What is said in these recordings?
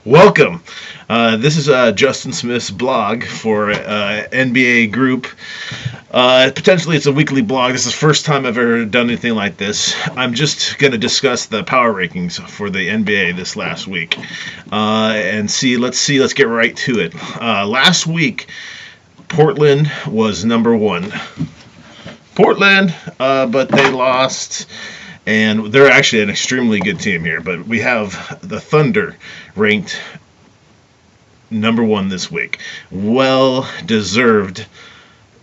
Welcome. This is Justin Smith's blog for NBA Group. Potentially, it's a weekly blog. This is the first time I've ever done anything like this. I'm just going to discuss the power rankings for the NBA this last week, and let's get right to it. Last week, Portland was number one. Portland, but they lost. And they're actually an extremely good team here. But we have the Thunder ranked number one this week. Well deserved.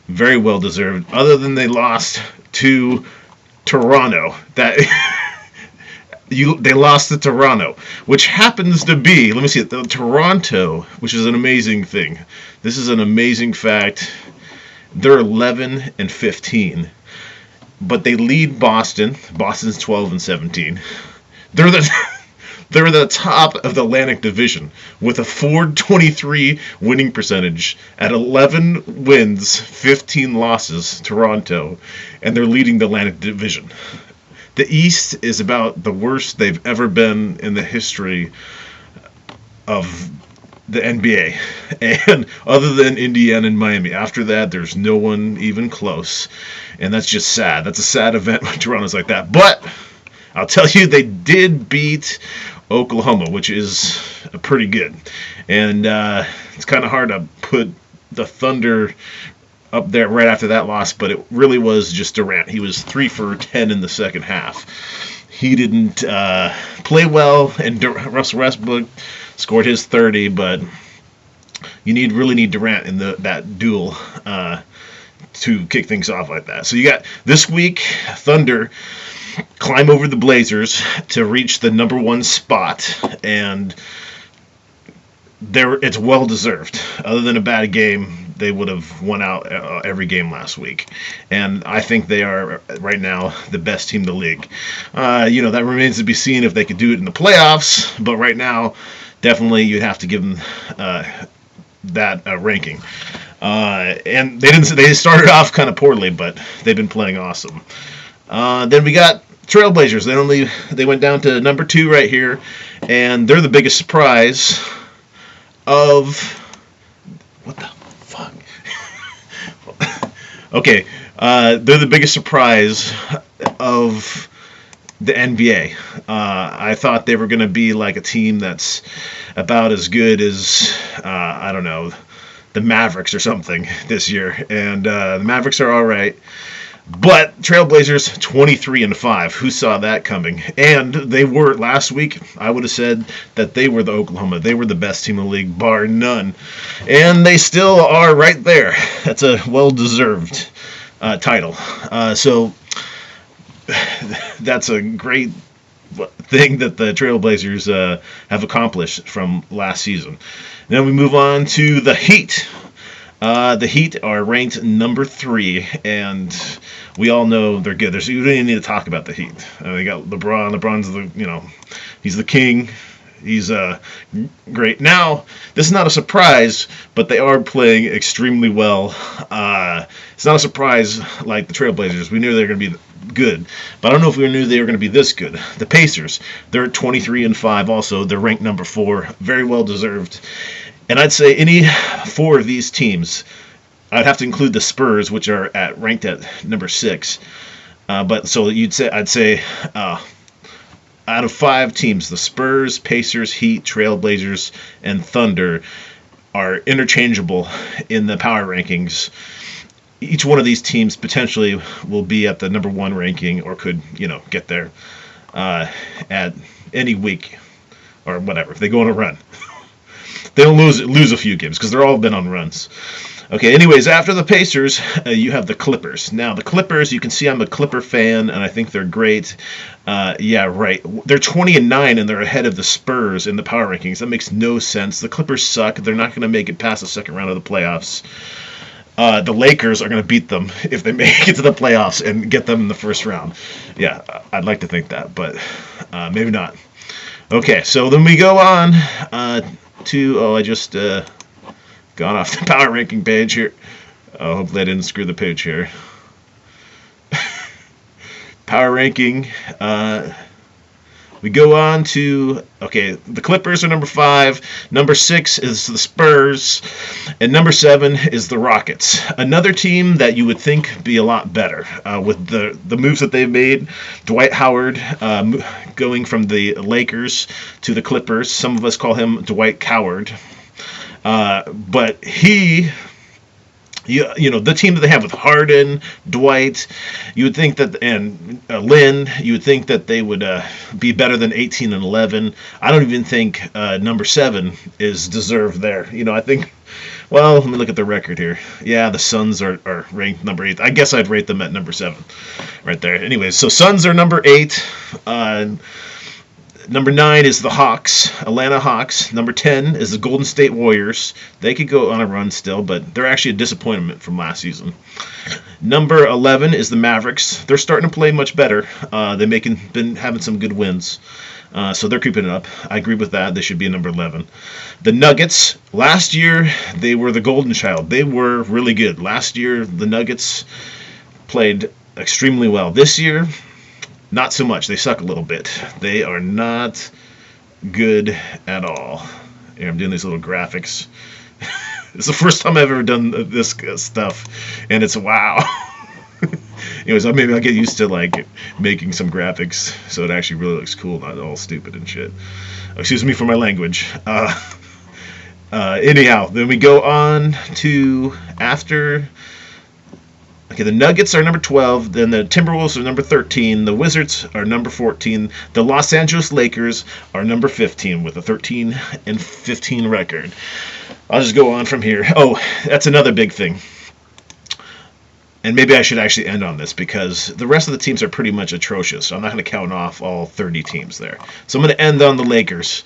Very well deserved. Other than they lost to Toronto. They lost to Toronto, which happens to be, let me see it, Toronto, which is an amazing thing. This is an amazing fact. They're 11 and 15. But they lead Boston. Boston's 12 and 17. They're the top of the Atlantic Division with a .423 winning percentage at 11 wins, 15 losses, Toronto, and they're leading the Atlantic Division. The East is about the worst they've ever been in the history of the NBA, and other than Indiana and Miami, after that there's no one even close, and that's just sad. That's a sad event when Toronto's like that. But I'll tell you, they did beat Oklahoma, which is pretty good, and it's kind of hard to put the Thunder up there right after that loss, but it really was just Durant. He was 3 for 10 in the second half. He didn't play well, and Russell Westbrook scored his 30, but you really need Durant in that duel to kick things off like that. So you got this week, Thunder climb over the Blazers to reach the number one spot, and it's well deserved. Other than a bad game, they would have won out every game last week, and I think they are right now the best team in the league. That remains to be seen if they could do it in the playoffs, but right now, definitely you'd have to give them that ranking. And they started off kind of poorly, but they've been playing awesome. Then we got Trailblazers. They went down to number 2 right here, and they're the biggest surprise of what the fuck. Okay, they're the biggest surprise of the NBA. I thought they were going to be like a team that's about as good as I don't know, the Mavericks or something this year, and the Mavericks are all right. But Trailblazers 23 and 5. Who saw that coming? And they were last week. I would have said that they were the Oklahoma. They were the best team in the league, bar none. And they still are right there. That's a well-deserved title. So that's a great thing that the Trailblazers have accomplished from last season. Then we move on to the Heat. The Heat are ranked number 3, and we all know they're good. You don't even need to talk about the Heat. They got LeBron. LeBron's he's the king. He's great. Now, this is not a surprise, but they are playing extremely well. It's not a surprise like the Trailblazers. We knew they were going to be good, but I don't know if we knew they were going to be this good. The Pacers, they're at 23 and 5 also. They're ranked number 4. Very well deserved. And I'd say any 4 of these teams, I'd have to include the Spurs, which are ranked at number 6. But so I'd say out of 5 teams, the Spurs, Pacers, Heat, Trailblazers, and Thunder are interchangeable in the power rankings. Each one of these teams potentially will be at the number 1 ranking, or could get there at any week or whatever if they go on a run. They'll lose a few games because they're all been on runs. Okay, anyways, after the Pacers, you have the Clippers. Now, the Clippers, you can see I'm a Clipper fan, and I think they're great. Yeah, right. They're 20 and 9, and they're ahead of the Spurs in the power rankings. That makes no sense. The Clippers suck. They're not going to make it past the second round of the playoffs. The Lakers are going to beat them if they make it to the playoffs and get them in the first round. Yeah, I'd like to think that, but maybe not. Okay, so then we go on I just gone off the power ranking page here. Hopefully I didn't screw the page here. Power ranking. We go on to, okay, the Clippers are number 5. Number 6 is the Spurs. And number 7 is the Rockets. Another team that you would think be a lot better with the moves that they've made. Dwight Howard going from the Lakers to the Clippers. Some of us call him Dwight Coward. But he... You know, the team that they have with Harden, Dwight, you would think that, and Lynn, you would think that they would be better than 18 and 11. I don't even think number 7 is deserved there. You know, I think, well, let me look at the record here. Yeah, the Suns are ranked number 8. I guess I'd rate them at number 7 right there. Anyways, so Suns are number 8. Number 9 is the Hawks, Atlanta Hawks. Number 10 is the Golden State Warriors. They could go on a run still, but they're actually a disappointment from last season. Number 11 is the Mavericks. They're starting to play much better. They've been having some good wins. So they're creeping it up. I agree with that. They should be number 11. The Nuggets, last year, they were the golden child. They were really good. Last year, the Nuggets played extremely well. This year, not so much. They suck a little bit. They are not good at all. Here, I'm doing these little graphics. It's the first time I've ever done this stuff, and it's wow. Anyways, maybe I'll get used to like making some graphics so it actually really looks cool, not all stupid and shit. Excuse me for my language. Anyhow, then we go on to after. Okay, the Nuggets are number 12, then the Timberwolves are number 13, the Wizards are number 14, the Los Angeles Lakers are number 15 with a 13-15 record. I'll just go on from here. Oh, that's another big thing. And maybe I should actually end on this because the rest of the teams are pretty much atrocious. So I'm not going to count off all 30 teams there. So I'm going to end on the Lakers.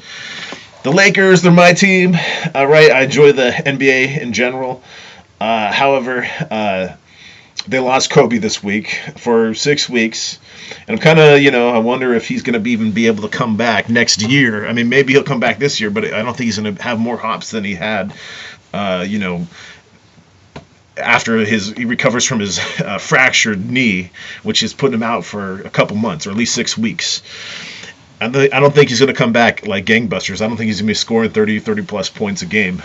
The Lakers, they're my team. Right, I enjoy the NBA in general. However, they lost Kobe this week for 6 weeks. And I'm kind of, I wonder if he's going to even be able to come back next year. I mean, maybe he'll come back this year, but I don't think he's going to have more hops than he had, after he recovers from his fractured knee, which is putting him out for a couple months, or at least 6 weeks. I don't think he's going to come back like gangbusters. I don't think he's going to be scoring 30-plus points a game.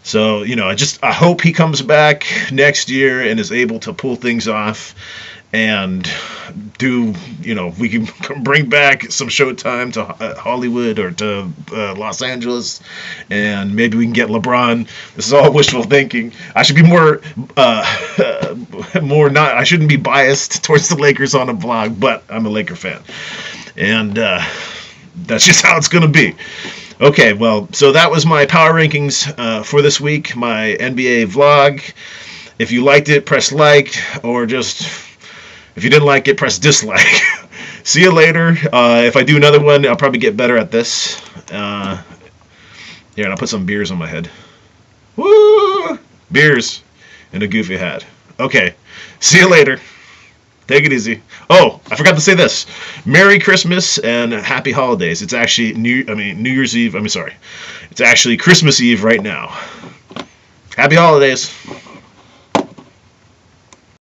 So, I hope he comes back next year and is able to pull things off and we can bring back some showtime to Hollywood or to Los Angeles, and maybe we can get LeBron. This is all wishful thinking. I should be I shouldn't be biased towards the Lakers on a blog, but I'm a Laker fan. And that's just how it's going to be. Okay, well, so that was my power rankings for this week, my NBA vlog. If you liked it, press like, or just, if you didn't like it, press dislike. See you later. If I do another one, I'll probably get better at this. Here, and I'll put some beers on my head. Woo! Beers and a goofy hat. Okay, see you later. Take it easy. Oh, I forgot to say this. Merry Christmas and Happy Holidays. It's actually New Year's Eve. It's actually Christmas Eve right now. Happy Holidays.